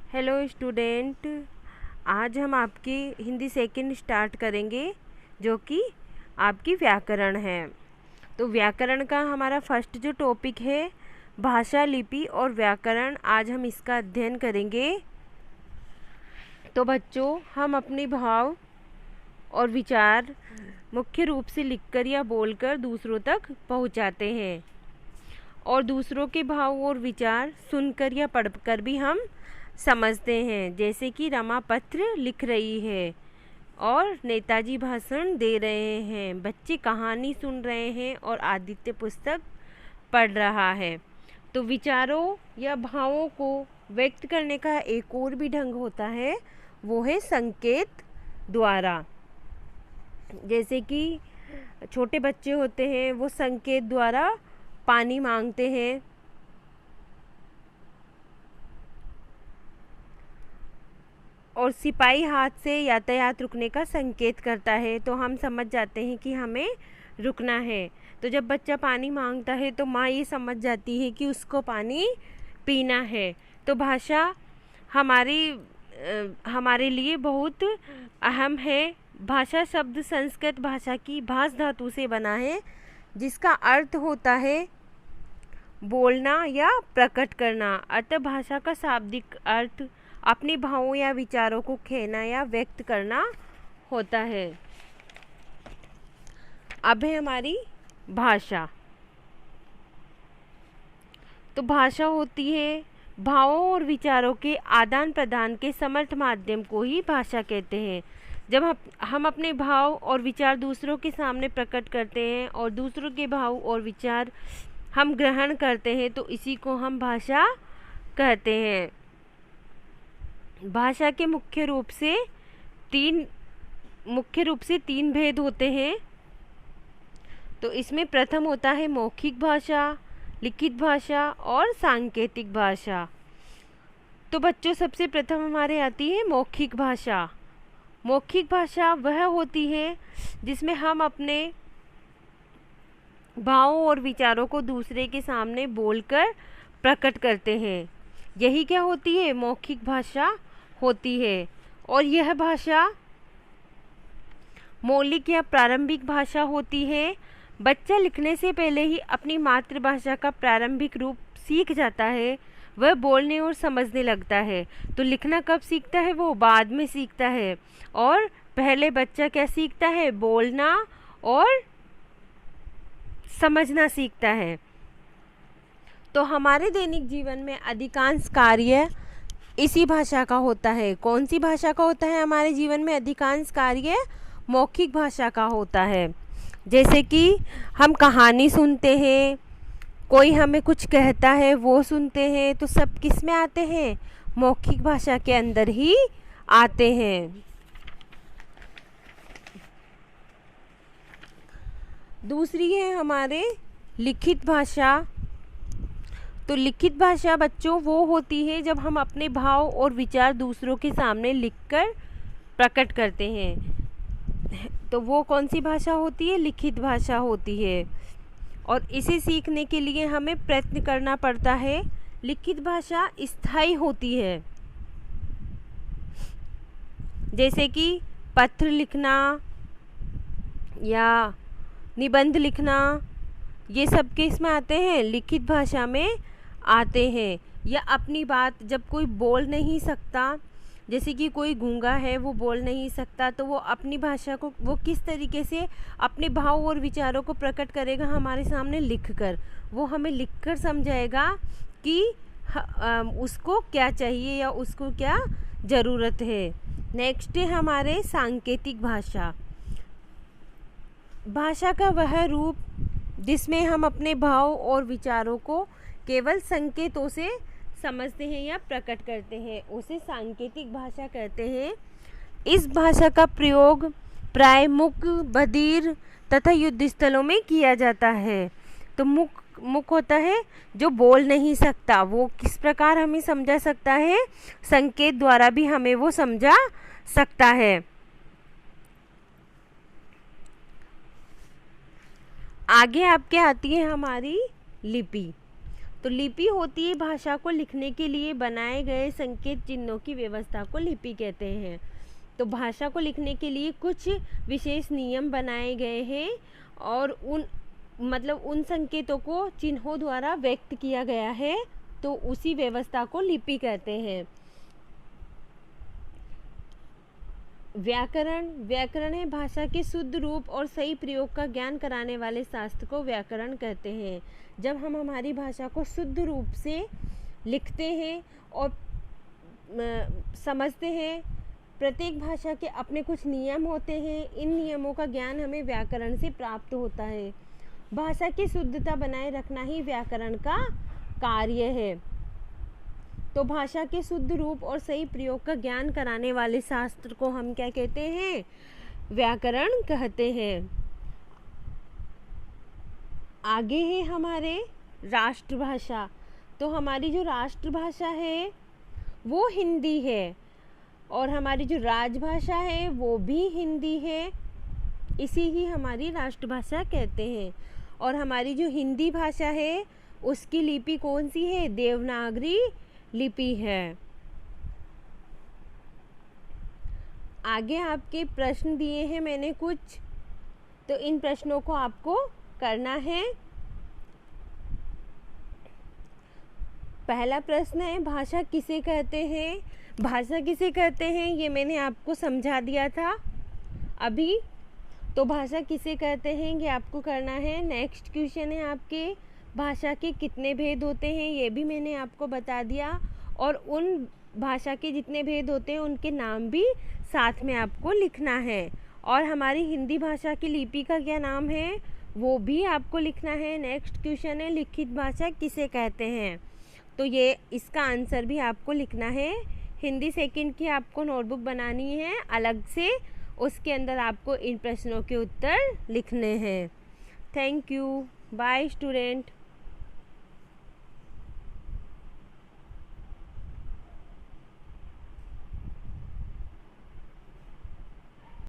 Hello student, आज हम आपकी हिंदी सेकंड स्टार्ट करेंगे जो कि आपकी व्याकरण है। तो व्याकरण का हमारा फर्स्ट जो टॉपिक है भाषा, लिपि और व्याकरण, आज हम इसका अध्ययन करेंगे। तो बच्चों, हम अपने भाव और विचार मुख्य रूप से लिखकर या बोलकर दूसरों तक पहुंचाते हैं और दूसरों के भाव और विचार सुनकर या पढ़कर भी हम समझते हैं। जैसे कि रमा पत्र लिख रही है और नेताजी भाषण दे रहे हैं, बच्चे कहानी सुन रहे हैं और आदित्य पुस्तक पढ़ रहा है। तो विचारों या भावों को व्यक्त करने का एक और भी ढंग होता है, वो है संकेत द्वारा। जैसे कि छोटे बच्चे होते हैं, वो संकेत द्वारा पानी मांगते हैं और सिपाही हाथ से यातायात रुकने का संकेत करता है, तो हम समझ जाते हैं कि हमें रुकना है। तो जब बच्चा पानी मांगता है तो माँ ये समझ जाती है कि उसको पानी पीना है। तो भाषा हमारे लिए बहुत अहम है। भाषा शब्द संस्कृत भाषा की भाष धातु से बना है, जिसका अर्थ होता है बोलना या प्रकट करना। अतः भाषा का शाब्दिक अर्थ अपने भावों या विचारों को कहना या व्यक्त करना होता है। अब है हमारी भाषा। तो भाषा होती है भावों और विचारों के आदान प्रदान के समर्थ माध्यम को ही भाषा कहते हैं। जब हम अपने भाव और विचार दूसरों के सामने प्रकट करते हैं और दूसरों के भाव और विचार हम ग्रहण करते हैं, तो इसी को हम भाषा कहते हैं। भाषा के मुख्य रूप से तीन भेद होते हैं। तो इसमें प्रथम होता है मौखिक भाषा, लिखित भाषा और सांकेतिक भाषा। तो बच्चों, सबसे प्रथम हमारे आती है मौखिक भाषा। मौखिक भाषा वह होती है जिसमें हम अपने भावों और विचारों को दूसरे के सामने बोलकर प्रकट करते हैं। यही क्या होती है? मौखिक भाषा होती है। और यह भाषा मौलिक या प्रारंभिक भाषा होती है। बच्चा लिखने से पहले ही अपनी मातृभाषा का प्रारंभिक रूप सीख जाता है, वह बोलने और समझने लगता है। तो लिखना कब सीखता है? वो बाद में सीखता है। और पहले बच्चा क्या सीखता है? बोलना और समझना सीखता है। तो हमारे दैनिक जीवन में अधिकांश कार्य इसी भाषा का होता है। कौन सी भाषा का होता है? हमारे जीवन में अधिकांश कार्य मौखिक भाषा का होता है। जैसे कि हम कहानी सुनते हैं, कोई हमें कुछ कहता है वो सुनते हैं, तो सब किस में आते हैं? मौखिक भाषा के अंदर ही आते हैं। दूसरी है हमारे लिखित भाषा। तो लिखित भाषा बच्चों वो होती है जब हम अपने भाव और विचार दूसरों के सामने लिखकर प्रकट करते हैं। तो वो कौन सी भाषा होती है? लिखित भाषा होती है। और इसे सीखने के लिए हमें प्रयत्न करना पड़ता है। लिखित भाषा स्थायी होती है। जैसे कि पत्र लिखना या निबंध लिखना, ये सब किस में आते हैं? लिखित भाषा में आते हैं। या अपनी बात जब कोई बोल नहीं सकता, जैसे कि कोई गूंगा है, वो बोल नहीं सकता, तो वो अपनी भाषा को वो किस तरीके से अपने भाव और विचारों को प्रकट करेगा? हमारे सामने लिखकर। वो हमें लिखकर समझाएगा कि उसको क्या चाहिए या उसको क्या ज़रूरत है। नेक्स्ट है हमारे सांकेतिक भाषा। भाषा का वह रूप जिसमें हम अपने भाव और विचारों को केवल संकेतों से समझते हैं या प्रकट करते हैं, उसे सांकेतिक भाषा कहते हैं। इस भाषा का प्रयोग प्राय मुख, बधिर तथा युद्ध स्थलों में किया जाता है। तो मुख होता है जो बोल नहीं सकता, वो किस प्रकार हमें समझा सकता है? संकेत द्वारा भी हमें वो समझा सकता है। आगे आपके आती है हमारी लिपि। तो लिपि होती है भाषा को लिखने के लिए बनाए गए संकेत चिन्हों की व्यवस्था को लिपि कहते हैं। तो भाषा को लिखने के लिए कुछ विशेष नियम बनाए गए हैं और उन संकेतों को चिन्हों द्वारा व्यक्त किया गया है, तो उसी व्यवस्था को लिपि कहते हैं। व्याकरण है भाषा के शुद्ध रूप और सही प्रयोग का ज्ञान कराने वाले शास्त्र को व्याकरण कहते हैं। जब हम हमारी भाषा को शुद्ध रूप से लिखते हैं और समझते हैं, प्रत्येक भाषा के अपने कुछ नियम होते हैं, इन नियमों का ज्ञान हमें व्याकरण से प्राप्त होता है। भाषा की शुद्धता बनाए रखना ही व्याकरण का कार्य है। तो भाषा के शुद्ध रूप और सही प्रयोग का ज्ञान कराने वाले शास्त्र को हम क्या कहते हैं? व्याकरण कहते हैं। आगे है हमारे राष्ट्रभाषा। तो हमारी जो राष्ट्रभाषा है वो हिंदी है और हमारी जो राजभाषा है वो भी हिंदी है, इसी ही हमारी राष्ट्रभाषा कहते हैं। और हमारी जो हिंदी भाषा है उसकी लिपि कौन सी है? देवनागरी लिपि है। आगे आपके प्रश्न दिए हैं मैंने कुछ, तो इन प्रश्नों को आपको करना है। पहला प्रश्न है, भाषा किसे कहते हैं? भाषा किसे कहते हैं ये मैंने आपको समझा दिया था अभी। तो भाषा किसे कहते हैं ये आपको करना है। नेक्स्ट क्वेश्चन है आपके, भाषा के कितने भेद होते हैं? ये भी मैंने आपको बता दिया। और उन भाषा के जितने भेद होते हैं उनके नाम भी साथ में आपको लिखना है। और हमारी हिंदी भाषा की लिपि का क्या नाम है वो भी आपको लिखना है। नेक्स्ट क्वेश्चन है, लिखित भाषा किसे कहते हैं? तो ये इसका आंसर भी आपको लिखना है। हिंदी सेकंड की आपको नोटबुक बनानी है अलग से, उसके अंदर आपको इन प्रश्नों के उत्तर लिखने हैं। Thank you, bye student.